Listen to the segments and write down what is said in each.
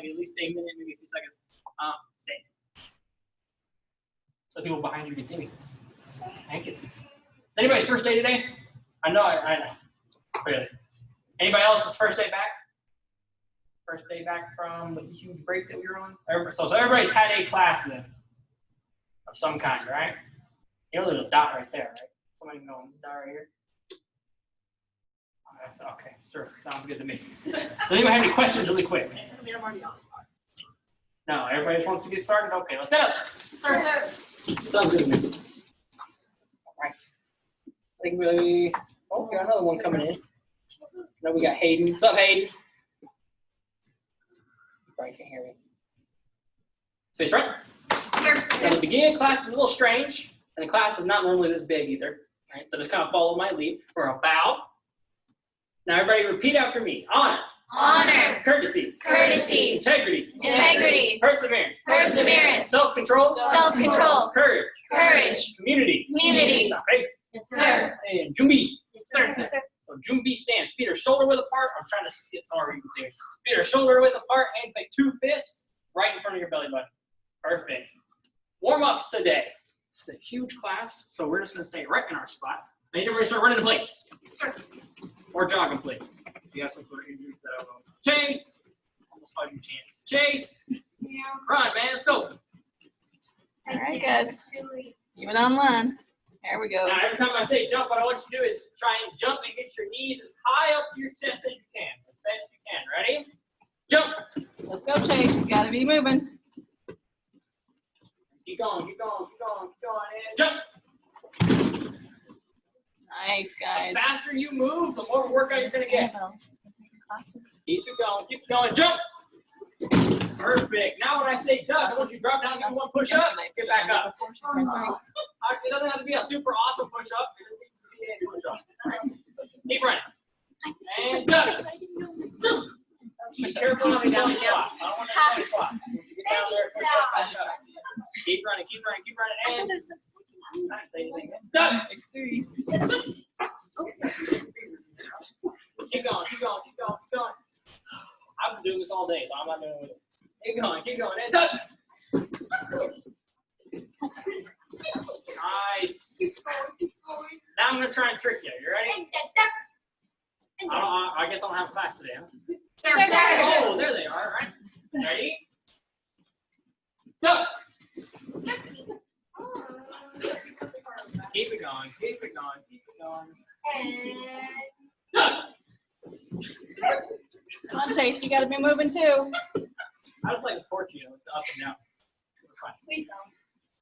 like at least a minute, maybe a few seconds. Sit. So people behind you can see me. Thank you. Is anybody's first day today? I know. Really. Anybody else's first day back? First day back from the huge break that we were on? So everybody's had a class then of some kind, right? You know there's a dot right there, right? Somebody can go on this dot right here. Okay, sure. Sounds good to me. Does anyone have any questions really quick? No, everybody just wants to get started? Okay, let's stand up. Sir. Sounds good to me. All right. I think we got another one coming in. Now we got Hayden. What's up, Hayden? You probably can't hear me. Space front. Sir. Now to begin, class is a little strange, and the class is not normally this big either. Right? So just kind of follow my lead. We're gonna bow. Now everybody repeat after me. Honor. Honor. Courtesy. Courtesy. Integrity. Integrity. Perseverance. Perseverance. Self-control. Self-control. Courage. Courage. Community. Community. Okay. Yes, sir. And Jumbi. Yes, sir. So Jumbi stance. Feet are shoulder width apart. I'm trying to get somewhere you can see me. Feet are shoulder width apart. Hands make two fists right in front of your belly button. Perfect. Warm-ups today. It's a huge class, so we're just going to stay right in our spots. I need everybody to start running in place. Sir. Or jogging, please. If you have some sort of injuries that I will. Chase. Almost five your chance. Chase. Run, man. Let's go. All right, guys. Even online. There we go. Now, every time I say jump, what I want you to do is try and jump and get your knees as high up to your chest as you can. As best you can. Ready? Jump. Let's go, Chase. Gotta be moving. Keep going, keep going, keep going, keep going, and jump. Nice, guys. The faster you move, the more workout you're going to get. Keep it going, jump. Perfect. Now when I say duck, I want you to drop down and do one push-up, get back up. It doesn't have to be a super awesome push-up. It just needs to be a push-up. Right. Keep running. And duck. Be careful on the down squat. I don't want to do squat. You get down there, push up, back up. Keep running, keep running, keep running, and not say anything. Duck. Keep going, keep going, keep going, keep going. I've been doing this all day, so I'm not doing it with it. Keep going, and duck. Nice. Now I'm gonna try and trick you. You ready? I guess I don't have class today, huh? Sir. Oh, there they are, right? Ready? Go! Keep it going, keep it going, keep it going. Go! Come on, Chase. You gotta be moving too. I just like the torch, you know, the up and down. Please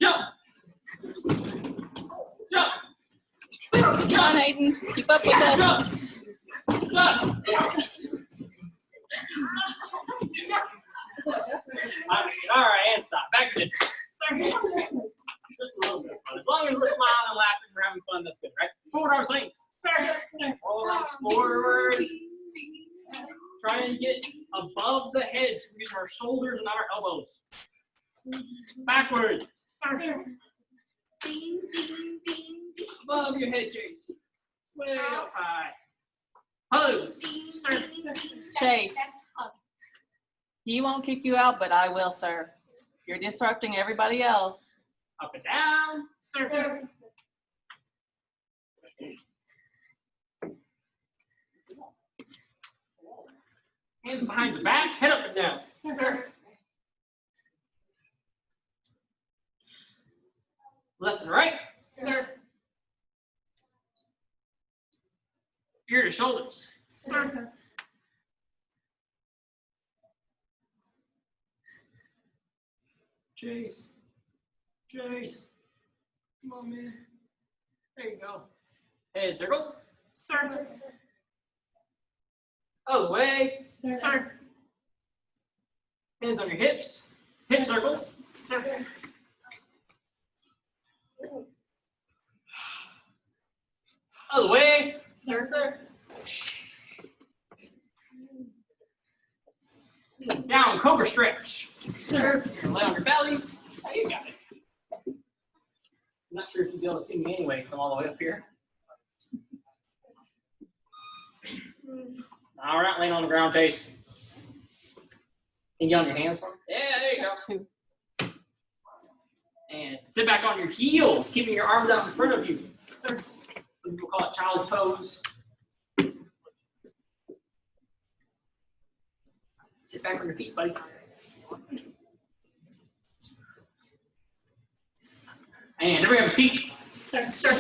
Jump! Come on, Hayden. Keep up with us. Jump! Jump! All right, and stop. Back to the just a little bit of fun. As long as we're smiling and laughing, we're having fun, that's good, right? Forward arm swings. Roll arms forward. Try and get above the head so we use our shoulders and not our elbows. Backwards. Above your head, Chase. Way up high. Pose. Chase. He won't kick you out, but I will, sir. You're disrupting everybody else. Up and down. Sir. Hands behind your back, head up and down. Sir. Left and right. Sir. Ear to shoulders. Sir. Chase. Chase. Come on, man. There you go. Head circles. Sir. Other way. Sir. Hands on your hips. Hip circles. Sir. Other way. Sir. Down, cobra stretch. Sir. Lay on your bellies. Oh, you got it. I'm not sure if you'll be able to see me anyway from all the way up here. All right, laying on the ground, Chase. Can you get on your hands for me? Yeah, there you go. 2. And sit back on your heels, keeping your arms out in front of you. Sir. Some people call it child's pose. Sit back on your feet, buddy. And everybody have a seat. Sir.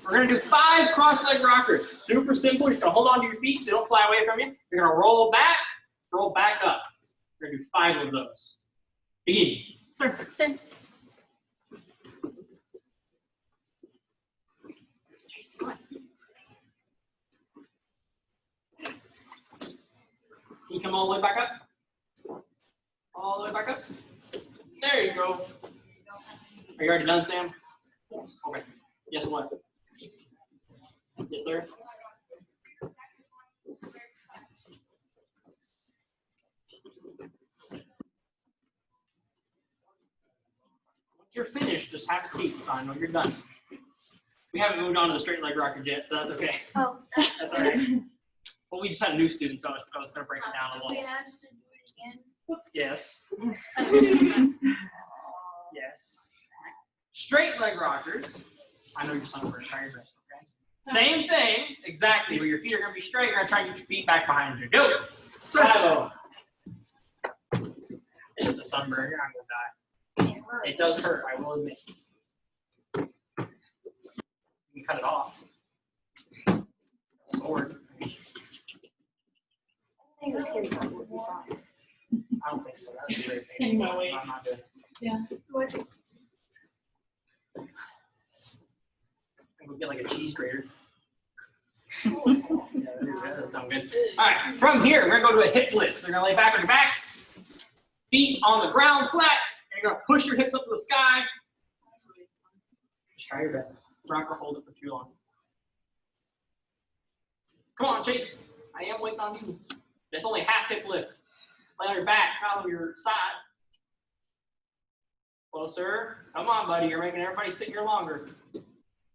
We're going to do 5 cross-leg rockers. Super simple. You're just going to hold on to your feet so they don't fly away from you. You're going to roll back up. We're going to do 5 of those. Begin. Sir. Chase, come on. Can you come all the way back up? All the way back up. There you go. Are you already done, Sam? Okay. Yes, what? Yes, sir. Once you're finished, just have a seat so I know you're done. We haven't moved on to the straight leg rocker yet, but that's okay. Oh. That's all right. Well, we just had a new student, so I was going to break it down a little. We have to do it again. Yes. Yes. Straight leg rockers. I know you're sunburned. Try your best, okay? Same thing, exactly. Where your feet are going to be straight, you're going to try and get your feet back behind you. Go. Bravo. It's just a sunburn. You're not going to die. It does hurt, I will admit. You can cut it off. Sword. I don't think so. That would be very painful. I'm not doing it. Yeah. I think we'll get like a cheese grater. Yeah, that doesn't sound good. All right, from here, we're going to go to a hip lift. So you're going to lay back on your backs, feet on the ground flat, and you're going to push your hips up to the sky. Just try your best. Rock or hold it for too long. Come on, Chase. I am waiting on you. That's only half hip lift. Lay on your back, not on your side. Closer. Come on, buddy. You're making everybody sit here longer.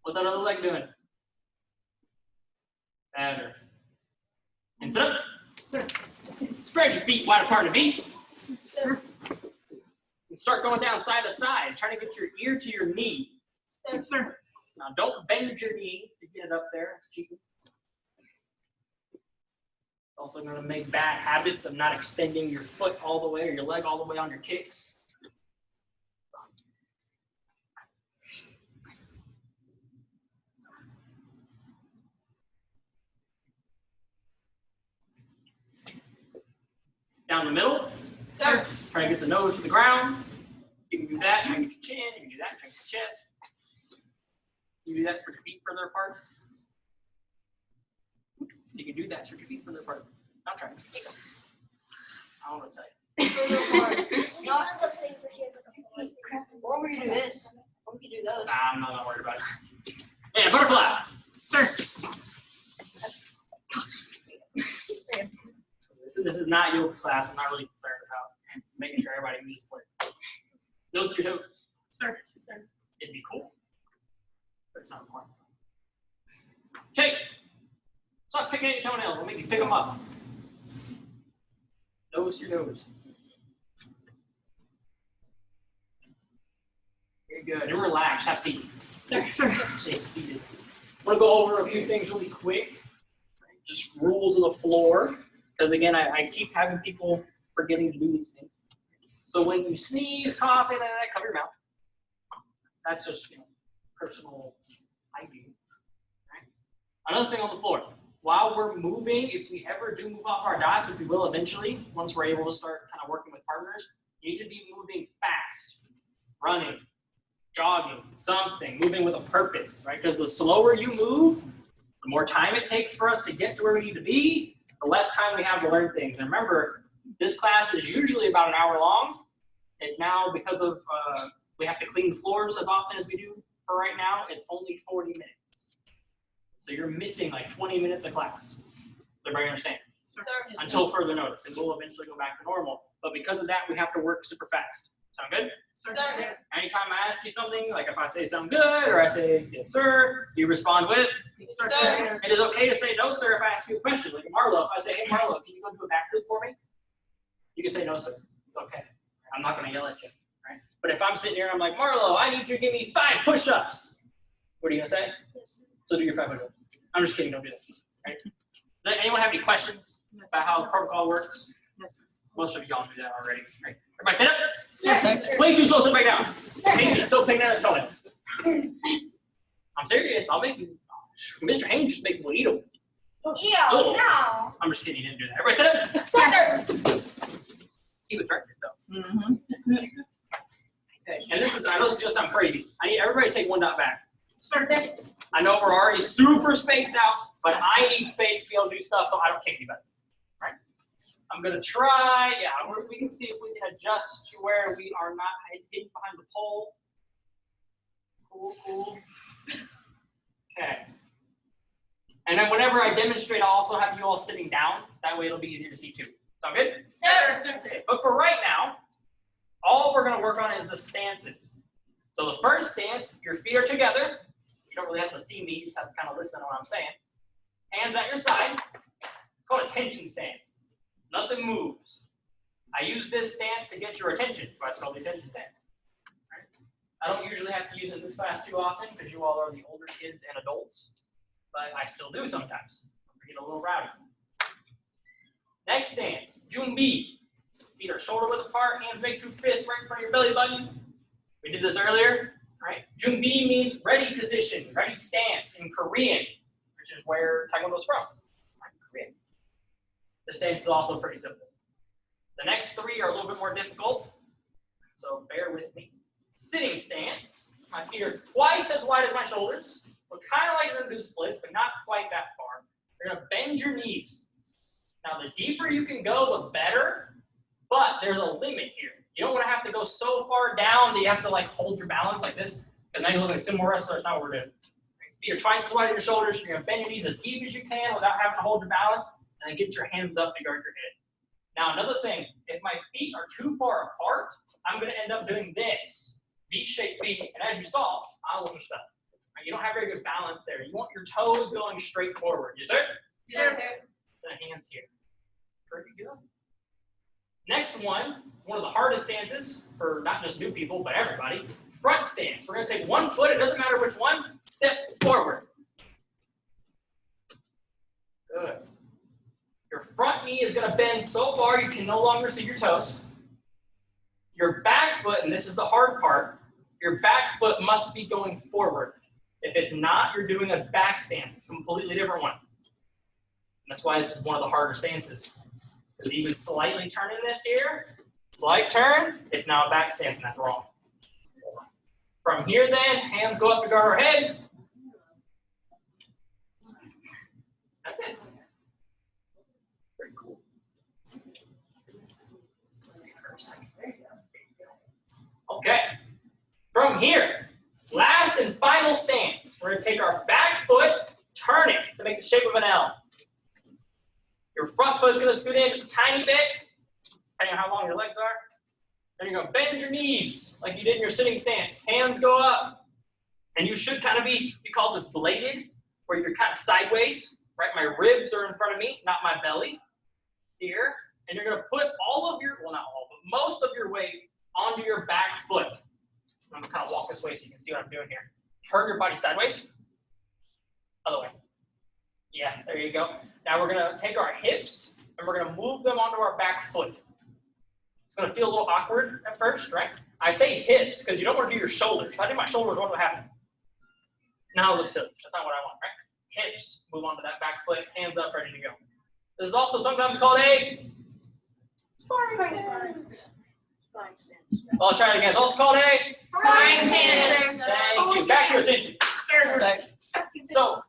What's that other leg doing? Better. And sit up. Sir. Spread your feet wide apart to feet. Sir. And start going down side to side. Trying to get your ear to your knee. Sir. Now don't bend your knee to get it up there. It's cheating. Also going to make bad habits of not extending your foot all the way or your leg all the way on your kicks. Down the middle. Sir. Try to get the nose to the ground. You can do that. Try to get your chin. You can do that. Try to get your chest. You can do that. Spread your feet further apart. You can do that. Spread your feet further apart. I'll try. I don't know what to tell you. Not one of those things where she has like a or we can do this. Or we can do those. Nah, I'm not worried about it. Yeah, butterfly. Sir. This is not yoga class. I'm not really concerned about making sure everybody moves split. Nose to your toes. Sir. It'd be cool. But it's not important. Chase. Stop picking at your toenails. We'll make you pick them up. Nose to your nose. Very good. And relax. Have a seat. Sir. Stay seated. I want to go over a few things really quick. Just rules of the floor. Because again, I keep having people forgetting to do these things. So when you sneeze, cough, and that, cover your mouth. That's just personal hygiene. Right? Another thing on the floor. While we're moving, if we ever do move off our dots, which we will eventually, once we're able to start kind of working with partners, you need to be moving fast, running, jogging, something, moving with a purpose, right? Because the slower you move, the more time it takes for us to get to where we need to be, the less time we have to learn things. And remember, this class is usually about an hour long. It's now, because of we have to clean the floors as often as we do for right now, it's only 40 minutes. So you're missing like 20 minutes of class. Does everybody understand? Sir. Until further notice, and we'll eventually go back to normal. But because of that, we have to work super fast. Sound good? Sir. Anytime I ask you something, like if I say sound good, or I say, yes, sir, you respond with, Sir. It is okay to say no, sir, if I ask you a question. Like Marlo, if I say, hey, Marlo, can you go do a backflip for me? You can say no, sir. It's okay. I'm not going to yell at you. Right? But if I'm sitting here and I'm like, Marlo, I need you to give me 5 push-ups. What are you going to say? Yes. So do your 5 push-ups. I'm just kidding. Don't do that. Right? Does anyone have any questions about how the protocol works? Most of y'all knew that already. Right? Everybody stand up. Yes. Way too slow, sit back down. Haynes is still picking at his toenails. I'm serious. I'll make you. Mr. Haynes just make people eat them. Ew, no. I'm just kidding. He didn't do that. Everybody stand up. He was directed though. Okay. And this is, I know this is going to sound crazy. I need everybody to take 1 dot back. I know we're already super spaced out, but I need space to be able to do stuff so I don't kick anybody. Right? I'm going to try, we can see if we can adjust to where we are not hidden behind the pole. Cool. Okay. And then whenever I demonstrate, I'll also have you all sitting down. That way it'll be easier to see too. Sound good? Sir. Okay. But for right now, all we're going to work on is the stances. So the first stance, your feet are together. You don't really have to see me, you just have to kind of listen to what I'm saying. Hands at your side. It's called a tension stance. Nothing moves. I use this stance to get your attention. That's why it's called the attention stance. Right? I don't usually have to use it this class too often because you all are the older kids and adults, but I still do sometimes. I get a little rowdy. Next stance, Junbi. Feet are shoulder width apart, hands make 2 fists right in front of your belly button. We did this earlier, right? Junbi means ready position, ready stance in Korean, which is where Taekwondo is from, right? Korean. The stance is also pretty simple. The next 3 are a little bit more difficult, so bear with me. Sitting stance, my feet are twice as wide as my shoulders, so kind of like you're going to do splits, but not quite that far. You're going to bend your knees. Now, the deeper you can go, the better, but there's a limit here. You don't want to have to go so far down that you have to like hold your balance like this, because now you look like a sumo wrestler. That's not what we're doing. Feet are twice as wide as your shoulders. You're going to bend your knees as deep as you can without having to hold your balance, and then get your hands up to guard your head. Now, another thing, if my feet are too far apart, I'm going to end up doing this, V-shaped V, and as you saw, I will just stop. You don't have very good balance there. You want your toes going straight forward. Yes, sir? Yes, sir. The hands here. Pretty good. Next one of the hardest stances for not just new people, but everybody, front stance. We're going to take 1 foot, it doesn't matter which one, step forward. Good. Your front knee is going to bend so far you can no longer see your toes. Your back foot, and this is the hard part, your back foot must be going forward. If it's not, you're doing a back stance. It's a completely different one. And that's why this is one of the harder stances. Because even slightly turning this here, slight turn, it's now a back stance, and that's wrong. From here then, hands go up to guard our head. That's it. Very cool. Okay. From here, last and final stance. We're going to take our back foot, turn it to make the shape of an L. Your front foot's going to scoot in just a tiny bit, depending on how long your legs are. Then you're going to bend your knees like you did in your sitting stance. Hands go up. And you should kind of we call this bladed, where you're kind of sideways, right? My ribs are in front of me, not my belly. Here. And you're going to put all of your, well, not all, but most of your weight onto your back foot. I'm going to kind of walk this way so you can see what I'm doing here. Turn your body sideways. Other way. Yeah, there you go. Now we're going to take our hips and we're going to move them onto our back foot. It's going to feel a little awkward at first, right? I say hips because you don't want to do your shoulders. If I do my shoulders, what will happen? Now it looks silly. That's not what I want, right? Hips, move onto that back foot, hands up, ready to go. This is also sometimes called a sparring stance. Well, let's try it again. It's also called a Sparring stance, sir. Thank you. Back to your attention. So,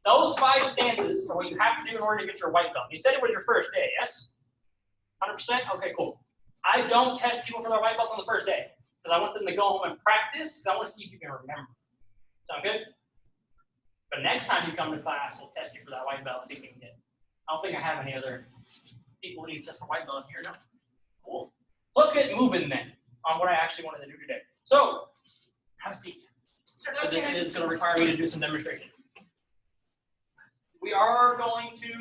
those 5 stances are what you have to do in order to get your white belt. You said it was your first day, yes? 100%? Okay, cool. I don't test people for their white belts on the first day because I want them to go home and practice because I want to see if you can remember. Sound good? But next time you come to class, we'll test you for that white belt, see if you can get it. I don't think I have any other people who need to test for white belt here, no? Cool. Let's get moving then on what I actually wanted to do today. So, have a seat. Because this is going to require me to do some demonstration. We are going to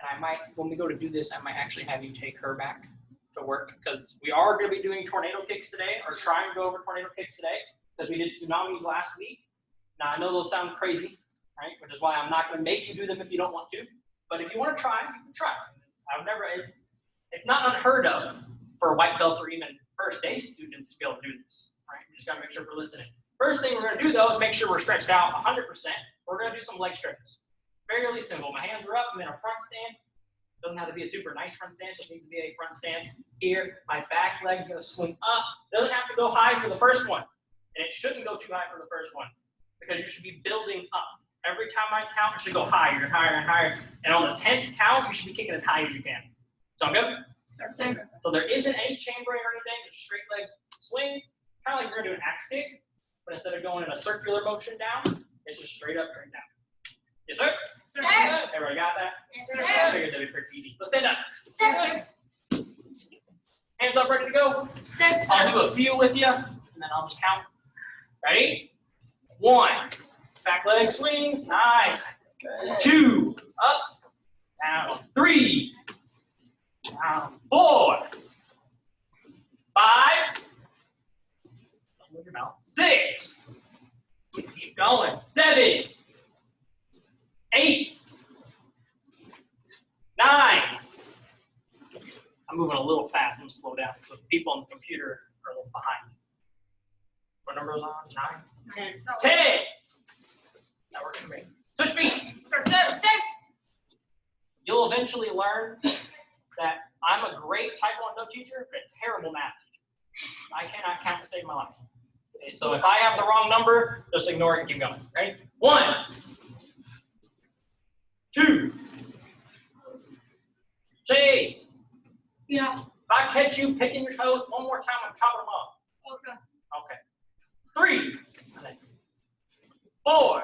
And I might, when we go to do this, I might actually have you take her back to work because we are going to be doing tornado kicks today, or trying to go over tornado kicks today, because we did tsunamis last week. Now, I know those sound crazy, right? Which is why I'm not going to make you do them if you don't want to. But if you want to try, you can try. It's not unheard of for white belts or even first day students to be able to do this, right? We just got to make sure we're listening. First thing we're going to do, though, is make sure we're stretched out 100%. We're going to do some leg stretches. Fairly simple. My hands are up. I'm in a front stance. Doesn't have to be a super nice front stance. Just needs to be a front stance. Here, my back leg's going to swing up. Doesn't have to go high for the first one. And it shouldn't go too high for the first one, because you should be building up. Every time I count, it should go higher and higher and higher. And on the 10th count, you should be kicking as high as you can. Sound good? Sir. So there isn't any chambering or anything. Just straight leg swing. Kind of like we're going to do an axe kick. But instead of going in a circular motion down, it's just straight up, straight down. Yes, sir? Sir. Everybody got that? Yes, I sir. figured that'd be pretty easy. Let's stand up. Sir. Hands up, ready to go. Sir. I'll do a few with you, and then I'll just count. Ready? 1. Back leg swings. Nice. 2. Up. Down. 3. Down. 4. 5. Move your mouth. 6. Keep going. 7. 8. 9. I'm moving a little fast. I'm going to slow down because the people on the computer are a little behind me. What number is on? 9? 10. That works for me. Switch feet. Sir. You'll eventually learn that I'm a great Taekwondo teacher, but a terrible math teacher. I cannot count to save my life. Okay, so if I have the wrong number, just ignore it and keep going. Ready? 1. 2. Chase. Yeah. If I catch you picking your toes one more time, I'm chopping them off. Okay. Okay. 3. 4.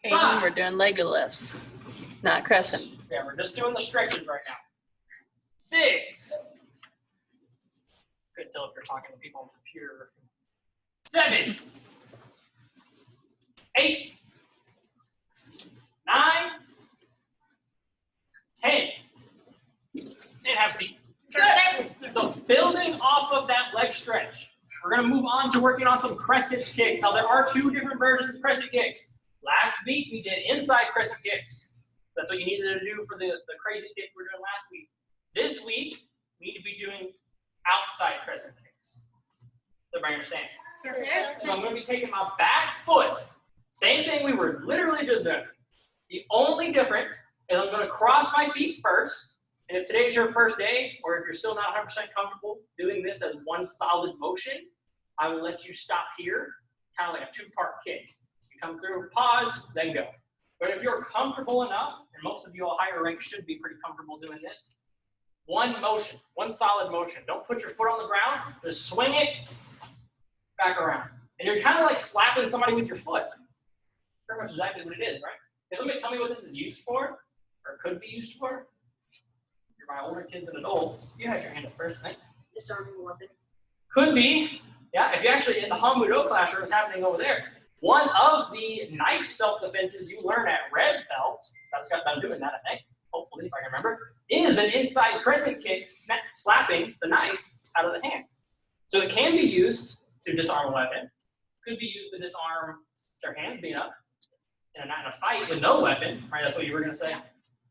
Aiden, we're doing Lego lifts, not crescent. Yeah, we're just doing the stretches right now. 6. Couldn't tell if you're talking to people on the computer. 7. 8. 9. 10. And have a seat. Sir. So building off of that leg stretch, we're going to move on to working on some crescent kicks. Now there are 2 different versions of crescent kicks. Last week we did inside crescent kicks. That's what you needed to do for the crazy kick we were doing last week. This week we need to be doing outside crescent kicks. Everybody understand? Sir. So I'm going to be taking my back foot. Same thing we were literally just doing. The only difference is I'm going to cross my feet first. And if today's your first day, or if you're still not 100% comfortable doing this as one solid motion, I will let you stop here, kind of like a 2-part kick. You come through, pause, then go. But if you're comfortable enough, and most of you all higher rank should be pretty comfortable doing this, one motion, one solid motion. Don't put your foot on the ground, just swing it back around. And you're kind of like slapping somebody with your foot. Pretty much exactly what it is, right? Can somebody tell me what this is used for, or could be used for? You're my older kids and adults. You had your hand up first, right? Disarming weapon. Could be, yeah. If you actually in the Hambudo classroom, it's happening over there. One of the knife self-defenses you learn at Red Belt, that's got done doing that, I think, hopefully, if I can remember, is an inside crescent kick, slapping the knife out of the hand. So it can be used to disarm a weapon. Could be used to disarm their hands being up. Not in a fight with no weapon, right? That's what you were going to say.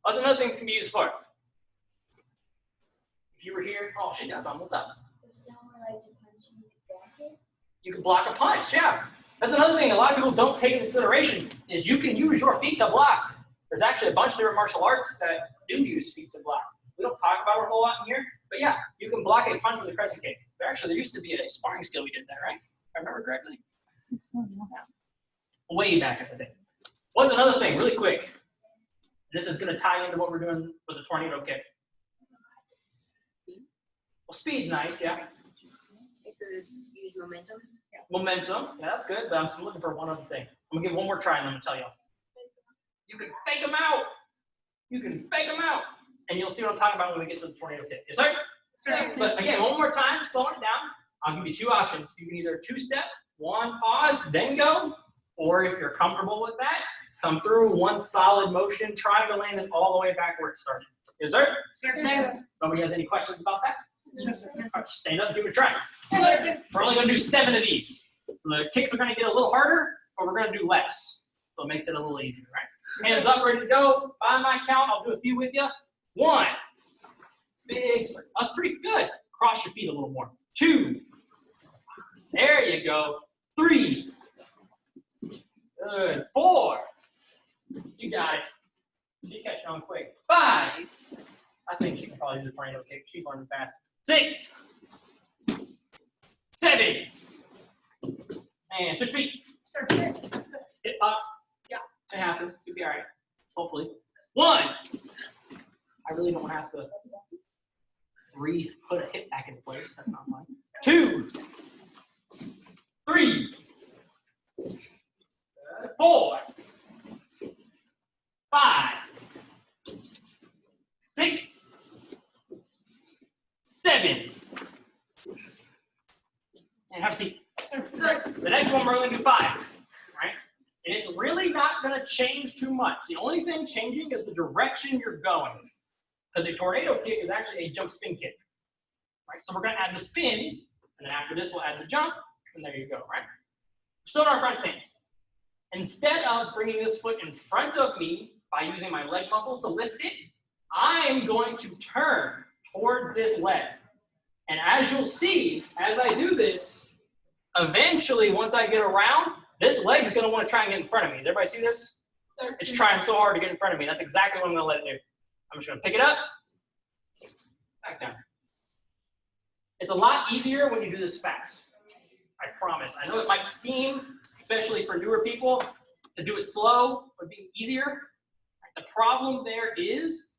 What's another thing it can be used for? If you were here, oh shit, that's on. What's up? You can block a punch, yeah. That's another thing a lot of people don't take into consideration is you can use your feet to block. There's actually a bunch of different martial arts that do use feet to block. We don't talk about it a whole lot in here, but yeah, you can block a punch with a crescent kick. There used to be a sparring skill we did that, right? If I remember correctly. Way back in the day. What's another thing, really quick? This is going to tie into what we're doing with the tornado kick. Well, speed's nice, yeah. You could use momentum. Momentum, yeah, that's good, but I'm still looking for one other thing. I'm going to give one more try and I'm going to tell you. You can fake them out. You can fake them out. And you'll see what I'm talking about when we get to the tornado kick. Yes, sir? Sir. But again, one more time, slowing it down. I'll give you 2 options. You can either 2-step, 1 pause, then go. Or if you're comfortable with that, Come through, one solid motion, trying to land it all the way back where it started. Yes, sir? Sir. Nobody has any questions about that? Yes, sir. All right, stand up, give it a try. Yes, sir. We're only gonna do 7 of these. The kicks are gonna get a little harder, but we're gonna do less. So it makes it a little easier, right? Hands up, ready to go. By my count, I'll do a few with you. 1. Big circle. That's pretty good. Cross your feet a little more. 2. There you go. 3. Good. 4. You got it. She catch on quick. 5. I think she can probably do the tornado kick. She's learning fast. 6. 7. And switch feet. Sir. Hip up. Yeah. It happens. You'll be all right. Hopefully. 1. I really don't have to put a hip back into place. That's not fun. 2. 3. 4. 5. 6. 7. And have a seat. The next one we're going to do 5. Right? And it's really not going to change too much. The only thing changing is the direction you're going. Because a tornado kick is actually a jump spin kick. Right? So we're going to add the spin, and then after this we'll add the jump, and there you go, right? We're still in our front stance. Instead of bringing this foot in front of me by using my leg muscles to lift it, I'm going to turn towards this leg. And as you'll see, as I do this, eventually once I get around, this leg's going to want to try and get in front of me. Does everybody see this? It's trying so hard to get in front of me. That's exactly what I'm going to let it do. I'm just going to pick it up, back down. It's a lot easier when you do this fast. I promise. I know it might seem, especially for newer people, to do it slow would be easier. The problem there is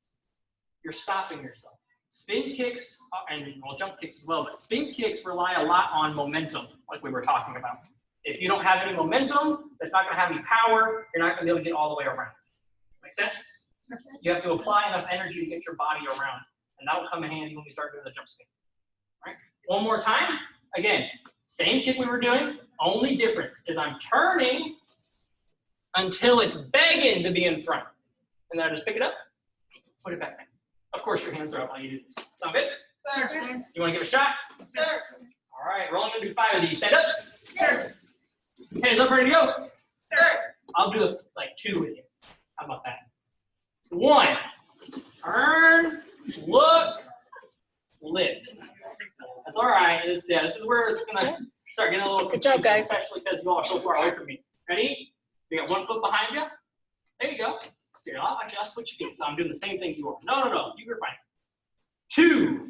you're stopping yourself. Spin kicks, and well, jump kicks as well, but spin kicks rely a lot on momentum, like we were talking about. If you don't have any momentum, that's not going to have any power, you're not going to be able to get all the way around. Make sense? You have to apply enough energy to get your body around, and that'll come in handy when we start doing the jump spin. Right? One more time. Again, same kick we were doing, only difference is I'm turning until it's begging to be in front. And then I just pick it up, put it back down. Of course, your hands are up while you do this. Sound good? Sir. You want to give it a shot? Sir. All right, we're only going to do 5 of these. Stand up. Sir. Hands up, ready to go. Sir. I'll do like 2 with you. How about that? 1. Turn, look, lift. That's all right. This is where it's going to start getting a little confusing. Good job, guys. Especially because you all are so far away from me. Ready? You got 1 foot behind you. There you go. Here, I'll just switch feet. So I'm doing the same thing you are. No. You're fine. 2.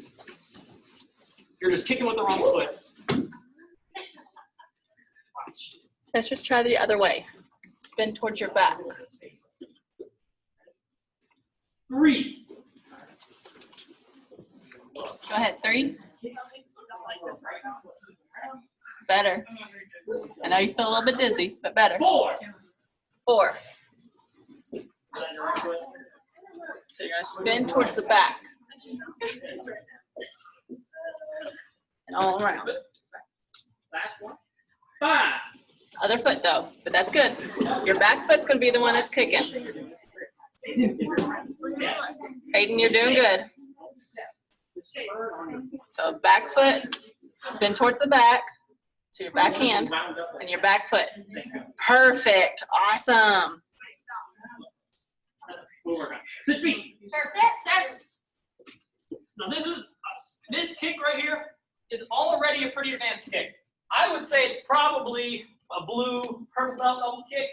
You're just kicking with the wrong foot. Watch. Let's just try the other way. Spin towards your back. 3. Go ahead, 3. Better. I know you feel a little bit dizzy, but better. 4. 4. So you're going to spin towards the back. And all around. Last one. 5. Other foot though, but that's good. Your back foot's going to be the one that's kicking. Hayden, you're doing good. So back foot, spin towards the back, so your back hand, and your back foot. Perfect. Awesome. Sit feet. Sir. Now this kick right here is already a pretty advanced kick. I would say it's probably a blue purple belt level kick.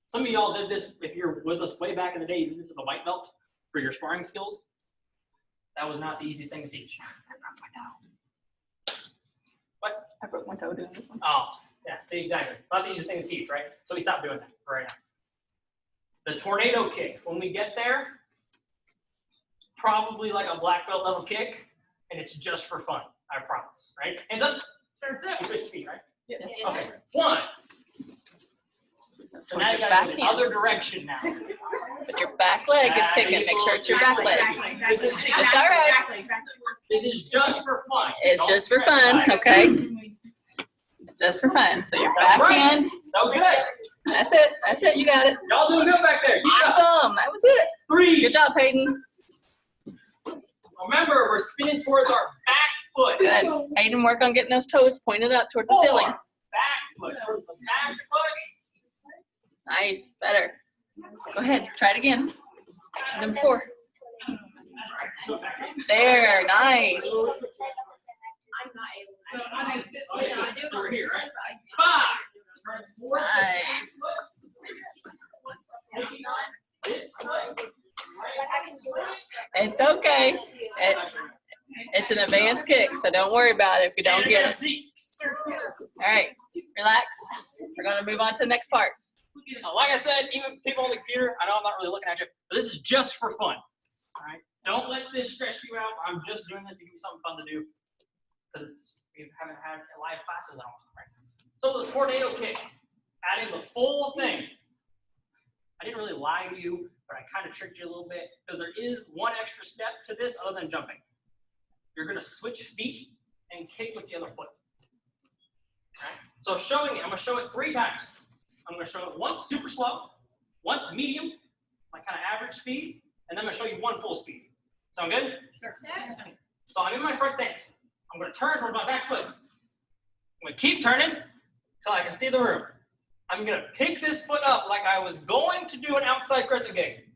Some of y'all did this, if you're with us way back in the day, you did this as a white belt for your sparring skills. That was not the easiest thing to teach. What? I broke my toe doing this one. Oh, yeah, see, exactly. Not the easiest thing to teach, right? So we stopped doing that for right now. The tornado kick, when we get there, probably like a black belt level kick, and it's just for fun, I promise, right? Hands up. Sir, you switch feet, right? Yes. Okay. 1. So now you got to go the other direction now. But your back leg is kicking. Make sure it's your back leg. This is, It's all right. this is just for fun. It's Don't just for stress fun, about it. okay? just for fun. So your That's right. backhand. That was good. That's it. That's it. You got it. Y'all doing good back there. Good job. Awesome. That was it. 3. Good job, Hayden. Remember, we're spinning towards our back foot. Good. Hayden, work on getting those toes pointed up towards the 4. ceiling. Back foot. Towards the back foot. Nice. Better. Go ahead. Try it again. Number 4. There. Nice. I'm not able to. Over here, right? 5. Nice. This foot. It's okay. It's an advanced kick, so don't worry about it if you don't get it. All right. Relax. We're going to move on to the next part. Like I said, even people on the computer, I know I'm not really looking at you, but this is just for fun. All right? Don't let this stress you out. I'm just doing this to give you something fun to do because we haven't had live classes in a while, right? So the tornado kick, adding the full thing. I didn't really lie to you, but I kind of tricked you a little bit because there is one extra step to this other than jumping. You're going to switch feet and kick with the other foot. All right? So showing it, I'm going to show it 3 times. I'm going to show it once super slow, once medium, like kind of average speed, and then I'm going to show you 1 full speed. Sound good? Sure. So I'm in my front stance. I'm going to turn towards my back foot. I'm going to keep turning until I can see the room. I'm going to pick this foot up like I was going to do an outside crescent kick.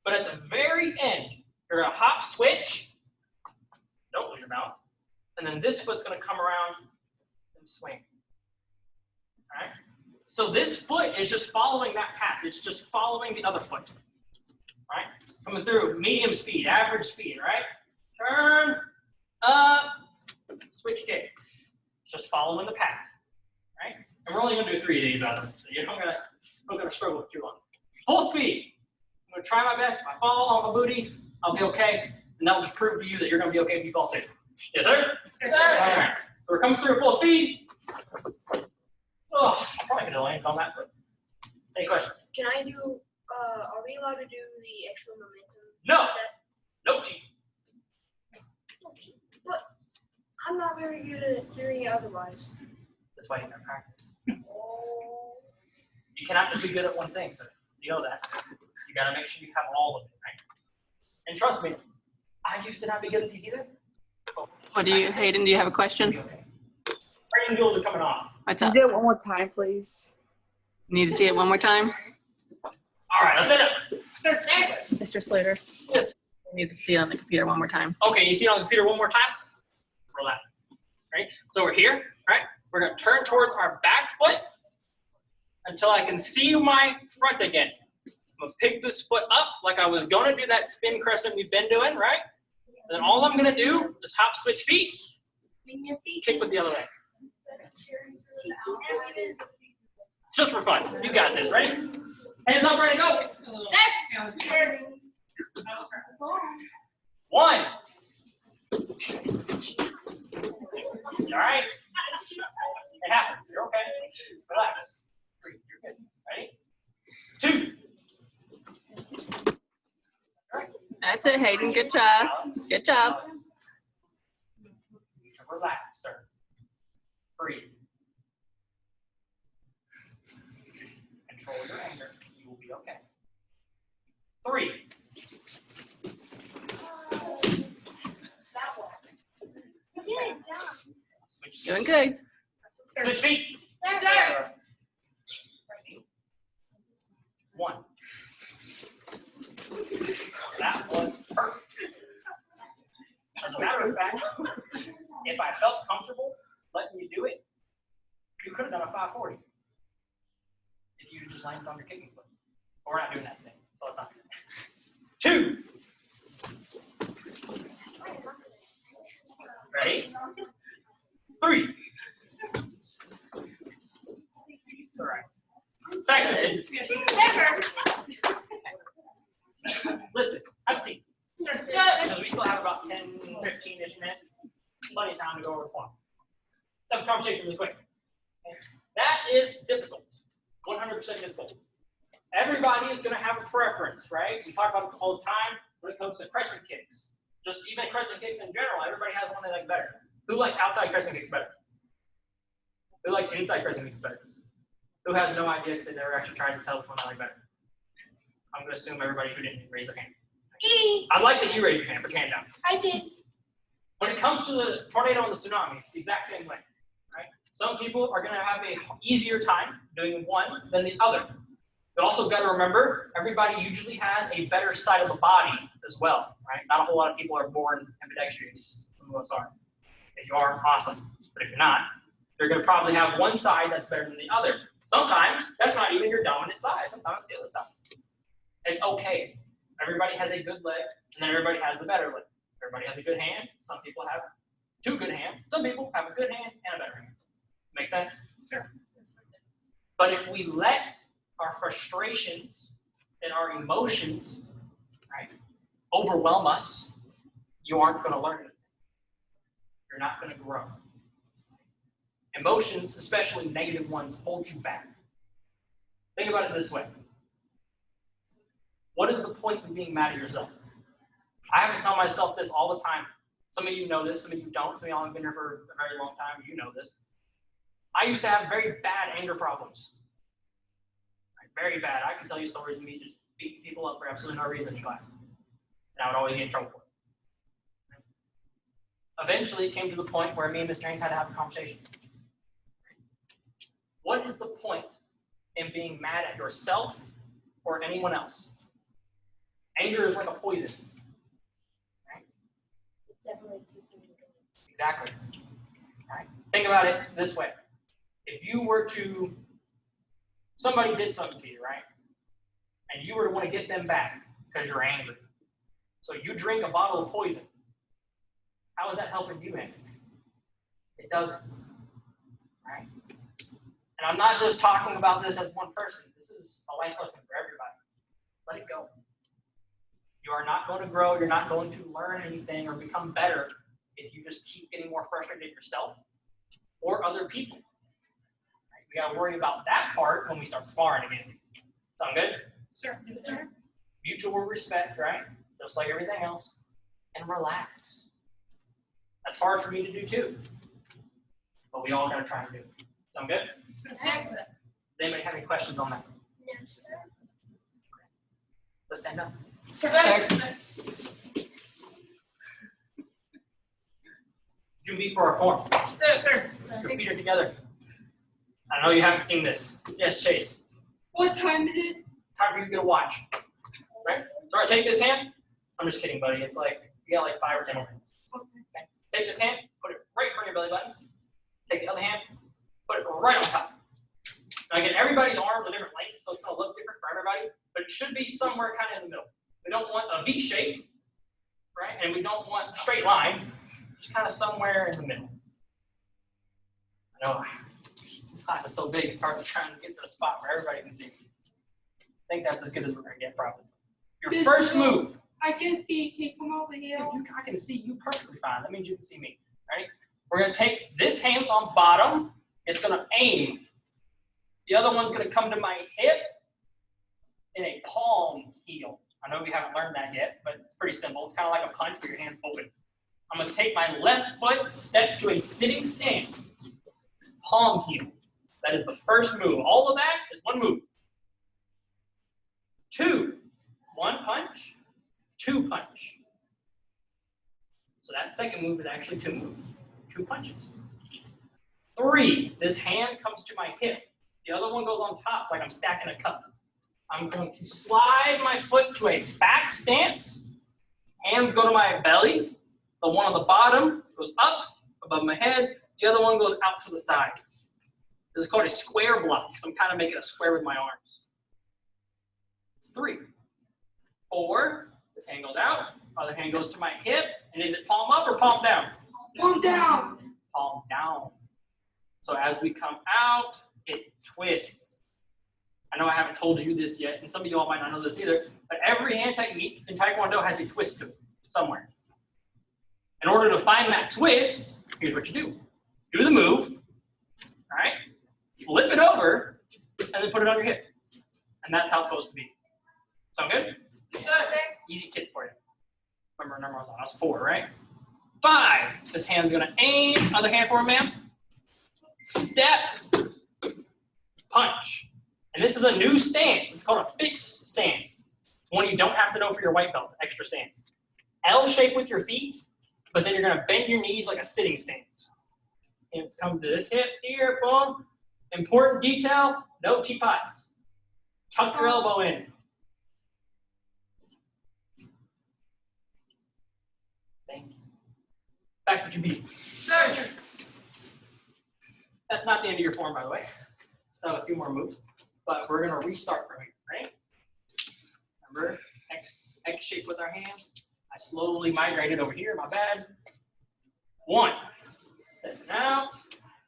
But at the very end, you're going to hop switch. Don't lose your balance. And then this foot's going to come around and swing. All right? So this foot is just following that path. It's just following the other foot. All right? Coming through medium speed, average speed, right? Turn, up, switch kick. Just following the path, right? And we're only going to do 3 of these out of them, so you're not going to struggle with too long. Full speed. I'm going to try my best. If I fall on my booty, I'll be okay. And that'll just prove to you that you're going to be okay if you fall too. Yes, sir? Yes, sir. All right. So we're coming through full speed. Oh, I'm probably going to land on that, but any questions? Can I do, are we allowed to do the extra momentum? No. No cheat. But I'm not very good at doing it otherwise. That's why you got to practice. You cannot just be good at one thing, sir. You know that. You got to make sure you have all of it, right? And trust me, I used to not be good at these either. What do you, Hayden, do you have a question? Okay. Training wheels are coming off. What's Can up? you do it one more time, please? Need to see it one more time? All right, let's set up. Mr. Slater? Yes. Need to see it on the computer one more time. Okay, you see it on the computer one more time? Relax. Right? So we're here, right? We're going to turn towards our back foot until I can see my front again. I'm going to pick this foot up like I was going to do that spin crescent we've been doing, right? And then all I'm going to do is hop, switch feet, kick with the other leg. Just for fun. You got this, ready? Hands up, ready, go. Set. 1. All right? It happens. You're okay. Relax. 3. You're good. Ready? 2. All right. That's it, Hayden. Good job. Good job. Relax, sir. 3. Control your anger. You will be okay. 3. Switch. Doing good. Switch feet. 1. That was perfect. As a matter of fact, if I felt comfortable letting you do it, you could have done a 540. If you just landed on your kicking foot. But we're not doing that today, so let's not do that. 2. Ready? 3. All right. Second. Listen, have a seat. Because we still have about 10, 15-ish minutes. Plenty of time to go over the form. Let's have a conversation really quick. Okay. That is difficult. 100% difficult. Everybody is going to have a preference, right? We talk about it all the time when it comes to crescent kicks. Just even crescent kicks in general, everybody has one they like better. Who likes outside crescent kicks better? Who likes inside pressing techniques better? Who has no idea because they never actually tried to tell which one I like better? I'm going to assume everybody who didn't raise their hand. I like that you raised your hand. Put your hand down. I did. When it comes to the tornado and the tsunami, it's the exact same way, right? Some people are going to have a easier time doing one than the other. But also got to remember, everybody usually has a better side of the body as well, right? Not a whole lot of people are born ambidextrous. Some of us are. If you are, awesome. But if you're not, you're going to probably have one side that's better than the other. Sometimes that's not even your dominant side. Sometimes it's the other side. It's okay. Everybody has a good leg, and then everybody has the better leg. Everybody has a good hand. Some people have 2 good hands. Some people have a good hand and a better hand. Make sense? Sure. But if we let our frustrations and our emotions, right, overwhelm us, you aren't going to learn anything. You're not going to grow. Emotions, especially negative ones, hold you back. Think about it this way. What is the point of being mad at yourself? I have to tell myself this all the time. Some of you know this, some of you don't. Some of y'all have been here for a very long time. You know this. I used to have very bad anger problems. Like, very bad. I can tell you stories of me just beating people up for absolutely no reason in class. And I would always get in trouble for it. Eventually, it came to the point where me and Mr. Haynes had to have a conversation. What is the point in being mad at yourself or anyone else? Anger is like a poison. Right? It's definitely Exactly. Right. Think about it this way. If you were to, somebody did something to you, right? And you were to want to get them back because you're angry. So you drink a bottle of poison. How is that helping you angry? It doesn't. Right? And I'm not just talking about this as one person. This is a life lesson for everybody. Let it go. You are not going to grow. You're not going to learn anything or become better if you just keep getting more frustrated yourself or other people. Right? We got to worry about that part when we start sparring again. Sound good? Sure. Yes, sir. Mutual respect, right? Just like everything else. And relax. That's hard for me to do too. But we all got to try and do it. Sound good? Yes, sir. Does anybody have any questions on that? Yes, sir. Let's stand up. Sir. Do me for a form. Yes, sir. Your feet are together. I know you haven't seen this. Yes, Chase. What time is it? Time for you to get a watch. Right? So I take this hand. I'm just kidding, buddy. It's like, you got like 5 or 10 more minutes. Okay. Take this hand, put it right in front of your belly button. Take the other hand, put it right on top. Now again, everybody's arms are different lengths, so it's going to look different for everybody, but it should be somewhere kind of in the middle. We don't want a V shape, right? And we don't want a straight line. Just kind of somewhere in the middle. I know this class is so big, it's hard to try and get to a spot where everybody can see. I think that's as good as we're going to get, probably. Your first move. I can see. Can you come over here? I can see you perfectly fine. That means you can see me. Ready? We're going to take this hand on bottom. It's going to aim. The other one's going to come to my hip in a palm heel. I know we haven't learned that yet, but it's pretty simple. It's kind of like a punch where your hand's open. I'm going to take my left foot, step to a sitting stance, palm heel. That is the first move. All of that is one move. 2, 1 punch, 2 punch. So that second move is actually 2 moves, 2 punches. 3, this hand comes to my hip. The other one goes on top like I'm stacking a cup. I'm going to slide my foot to a back stance. Hands go to my belly. The one on the bottom goes up above my head. The other one goes out to the side. This is called a square block. So I'm kind of making a square with my arms. It's 3. 4, this hand goes out. Other hand goes to my hip. And is it palm up or palm down? Palm down. Palm down. So as we come out, it twists. I know I haven't told you this yet, and some of you all might not know this either, but every hand technique in Taekwondo has a twist to it somewhere. In order to find that twist, here's what you do. Do the move, all right? Flip it over, and then put it on your hip. And that's how it's supposed to be. Sound good? Yes, sir. Easy kid for you. Remember number I was on. I was 4, right? 5. This hand's gonna aim. Other hand for him, ma'am. step, punch. And this is a new stance. It's called a fixed stance. One you don't have to know for your white belt, extra stance. L shape with your feet, but then you're gonna bend your knees like a sitting stance. And it's come to this hip here, boom. Important detail, no teapots. Tuck your elbow in. Thank you. Back to your beat. That's not the end of your form, by the way. So a few more moves, but we're gonna restart from here, right? Remember, X shape with our hands. I slowly migrated over here, my bad. 1, stepping out,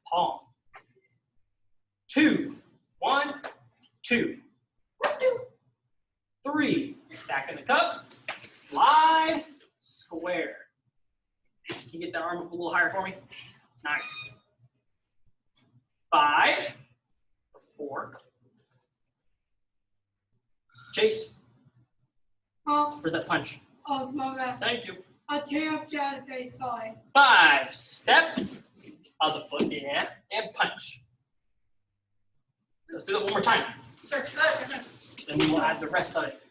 palm. 2, 1, 2. 3, stacking the cup, slide, square. Can you get that arm up a little higher for me? Nice. 5, 4. Chase, Oh, where's that punch? my bad. Thank you. I'll tear up the other face, 5. 5, step, other foot, yeah, and punch. Let's do that one more time. Sir, Then we will add the rest of it.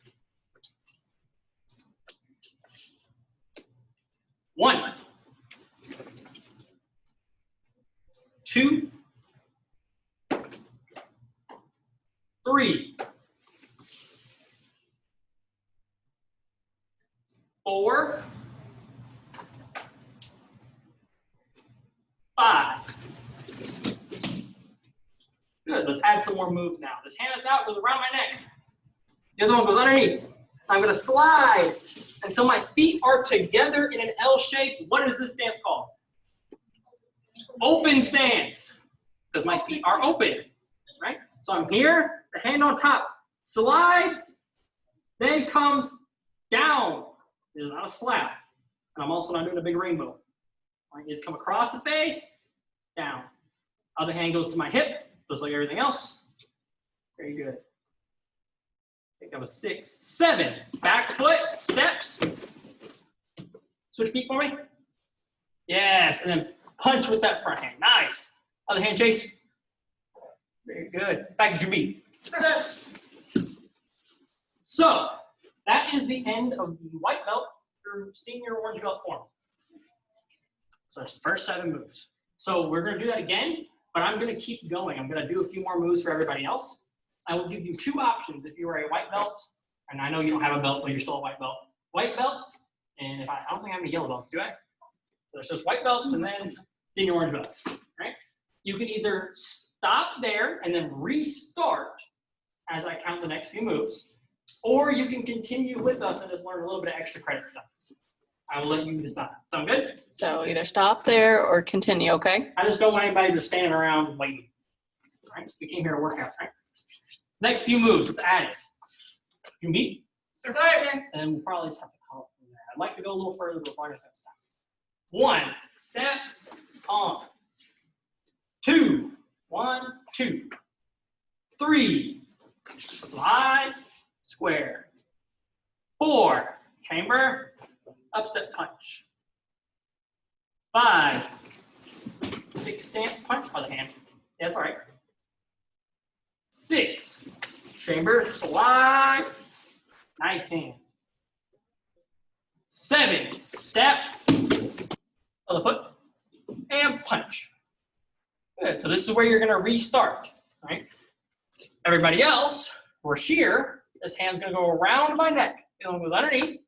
1, 2, 3, 4, 5. Good, let's add some more moves now. This hand that's out goes around my neck. The other one goes underneath. I'm gonna slide until my feet are together in an L shape. What is this stance called? Open stance, because my feet are open, right? So I'm here, the hand on top, slides, then comes down. This is not a slap. And I'm also not doing a big rainbow. All right, you just come across the face, down. Other hand goes to my hip, just like everything else. Very good. I think that was 6, 7. Back foot, steps. Switch feet for me. Yes, and then punch with that front hand. Nice. Other hand, Chase. Very good. Back at your beat. So, that is the end of the white belt through senior orange belt form. So it's first 7 moves. So we're gonna do that again, but I'm gonna keep going. I'm gonna do a few more moves for everybody else. I will give you 2 options if you are a white belt, and I know you don't have a belt, but you're still a white belt. White belts, and if I don't think I have any yellow belts, do I? There's just white belts and then senior orange belts, right? You can either stop there and then restart as I count the next few moves, or you can continue with us and just learn a little bit of extra credit stuff. I will let you decide. Sound good? So either stop there or continue, okay? I just don't want anybody just standing around waiting. Right? We came here to work out, right? Next few moves, let's add it. You meet? Sir. And we'll probably just have to call it from there. I'd like to go a little further before I just have to stop. 1, step on. 2, 1, 2. 3, slide, square. 4, chamber, upset punch. 5, big stance punch, other hand. Yeah, that's all right. 6, chamber, slide, knife hand. 7, step, other foot, and punch. Good, so this is where you're gonna restart, right? Everybody else, we're here, this hand's gonna go around my neck. The other one goes underneath.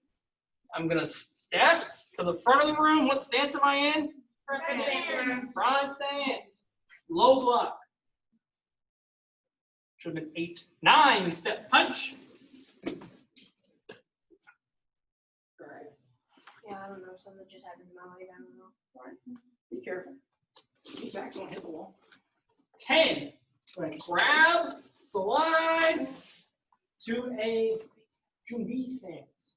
I'm gonna step to the front of the room. What stance am I in? Front stance. Front stance. Low block. Should have been 8, 9, step punch. Yeah, I don't know. Something just happened in my leg. I don't know. All right, be careful. Your back's gonna hit the wall. 10. Going to grab, slide to a Jumbi stance.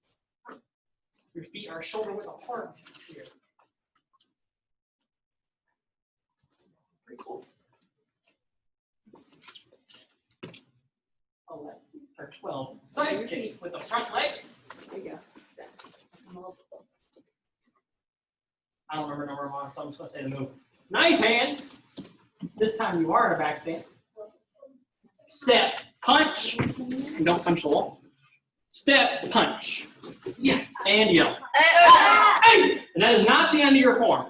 Your feet are shoulder width apart here. Pretty cool. 11 or 12. Side kick with the front leg. There you go. I don't remember number 1, so I'm just going to say the move. Knife hand. This time you are in a back stance. Step, punch, and don't punch the wall. Step, punch. Yeah, and yell. Hey! And that is not the end of your form.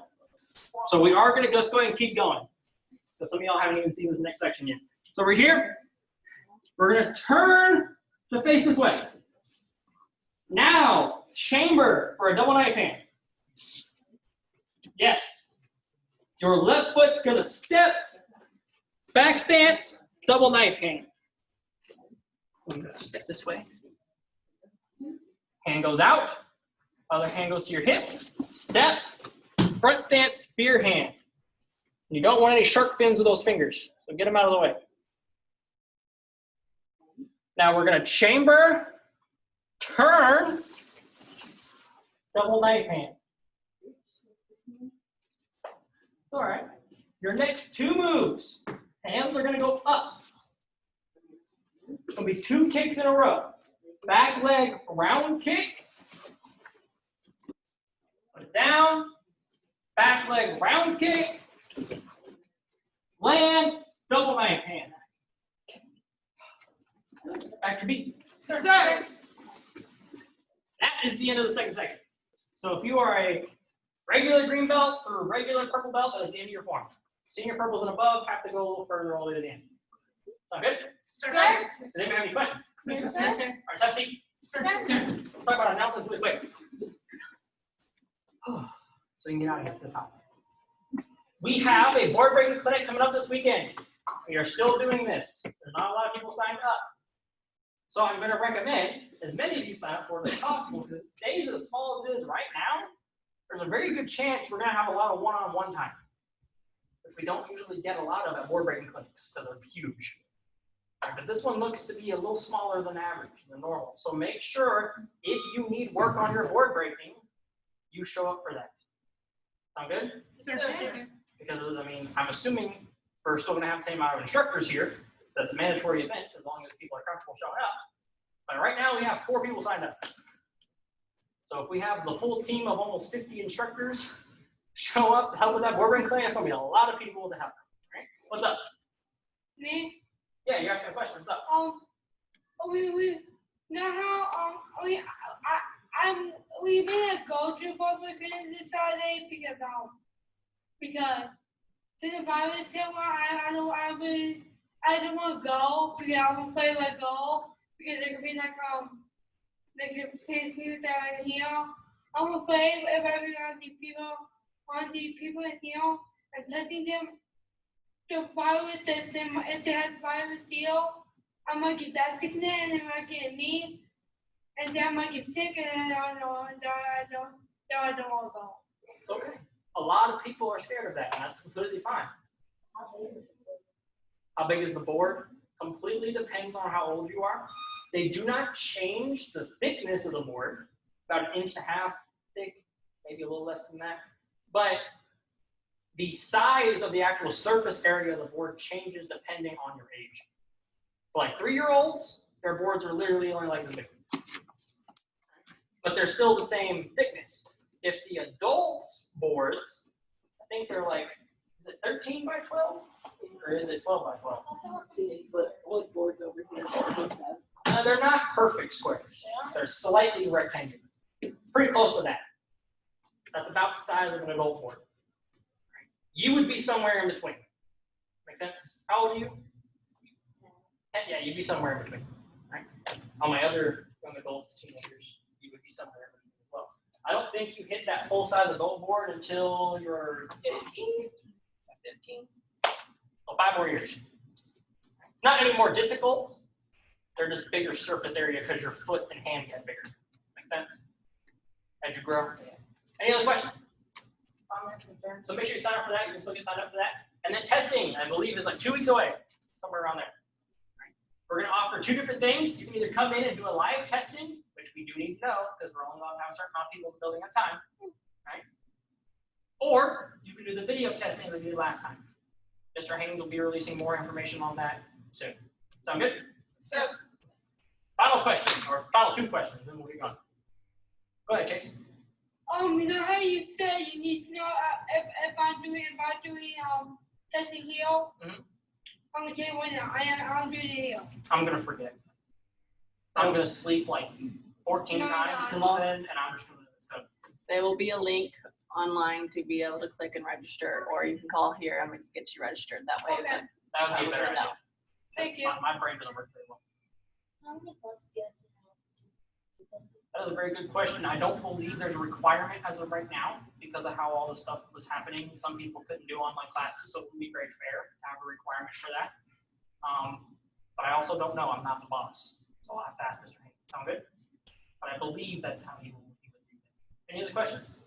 So we are going to just go ahead and keep going. Because some of y'all haven't even seen this next section yet. So we're here. We're going to turn to face this way. Now, chamber for a double knife hand. Yes. Your left foot's going to step, back stance, double knife hand. I'm going to step this way. Hand goes out. Other hand goes to your hip. Step, front stance, spear hand. You don't want any shark fins with those fingers, so get them out of the way. Now we're going to chamber, turn, double knife hand. It's all right. Your next two moves, hands are going to go up. It's going to be 2 kicks in a row. Back leg round kick. Put it down. Back leg round kick. Land, double knife hand. Back to beat. Sir. That is the end of the second section. So if you are a regular green belt or regular purple belt, that is the end of your form. Senior purples and above have to go a little further all the way to the end. Sound good? Sir. Does anybody have any questions? Yes, Yes, sir. sir. All right, have a seat. Sir. Let's talk about announcements really quick. So you can get out of here at this time. We have a board breaking clinic coming up this weekend. We are still doing this. There's not a lot of people signed up. So I'm going to recommend as many of you sign up for it as possible because it stays as small as it is right now. There's a very good chance we're going to have a lot of one-on-one time, which we don't usually get a lot of at board breaking clinics because they're huge. But this one looks to be a little smaller than average, than normal. So make sure if you need work on your board breaking, you show up for that. Sound good? Sir. Because, I mean, I'm assuming we're still going to have the same amount of instructors here. That's a mandatory event as long as people are comfortable showing up. But right now we have 4 people signed up. So if we have the full team of almost 50 instructors show up to help with that board breaking class, it's going to be a lot of people to help. Right? What's up? Me? Yeah, you're asking a question. What's up? We now how we made a go to public this Saturday because since the virus came I don't want to go because I want to play my goal because there could be like people that are here. I want to play if I be on these people in here and touching them. The virus if they have virus here, I might get that sickness and it might get me. And then I might get sick and I don't want to go. It's okay. A lot of people are scared of that, and that's completely fine. How big is the board? Completely depends on how old you are. They do not change the thickness of the board, about 1.5 inches thick, maybe a little less than that. But the size of the actual surface area of the board changes depending on your age. For like 3-year-olds, their boards are literally only like this big. But they're still the same thickness. If the adults' boards, I think they're like, is it 13 by 12? Or is it 12 by 12? See, it's what boards over here. They're not perfect squares. They're slightly rectangular. Pretty close to that. That's about the size of an adult board. You would be somewhere in between. Make sense? How old are you? Yeah, you'd be somewhere in between. Right? All my other young adults, teenagers, you would be somewhere in between as well. I don't think you hit that full size adult board until you're 15. Well, 5 more years. It's not any more difficult. They're just bigger surface area because your foot and hand get bigger. Make sense? As you grow. Yeah. Any other questions? Comments, concerns? So make sure you sign up for that. You can still get signed up for that. And then testing, I believe, is like 2 weeks away, somewhere around there. Right. We're going to offer 2 different things. You can either come in and do a live testing, which we do need to know because we're only allowed to have a certain amount of people in the building at a time. Right? Or you can do the video testing that we did last time. Mr. Haynes will be releasing more information on that soon. Sound good? So, final question, or final 2 questions, and we'll be gone. Go ahead, Chase. You know how you said you need to know if I'm doing touching heel. Mhm. I'm gonna tell you what now. I'm doing the heel. I'm gonna forget. I'm gonna sleep like 14 No, you're times not. since then, and I'm just gonna go. There will be a link online to be able to click and register, or you can call here and we can get you registered that way. Okay. That would be a better No. idea. Thank you. My brain doesn't work very well. That is a very good question. I don't believe there's a requirement as of right now because of how all this stuff was happening. Some people couldn't do online classes, so it would be very fair to have a requirement for that. But I also don't know. I'm not the boss, so I'll have to ask Mr. Haynes. Sound good? But I believe that's how he would do that. Any other questions?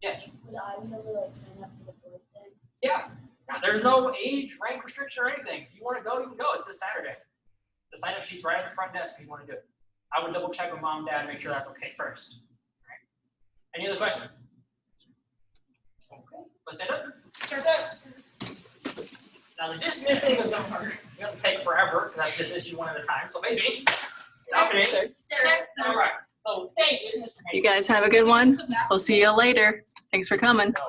Yes. Would I be able to like sign up for the board then? Yeah. Now, there's no age, rank restriction or anything. If you want to go, you can go. It's this Saturday. The sign-up sheet's right at the front desk if you want to do it. I would double check with mom and dad and make sure that's okay first. All right. Any other questions? Okay. Let's stand up. Start that. Now the dismissing is gonna take forever because I have to dismiss you one at a time. So maybe stop it. All right. So thank you, Mr. You guys have a good one. We'll see you later. Thanks for coming. Have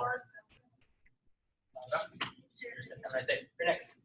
a nice day. You're next.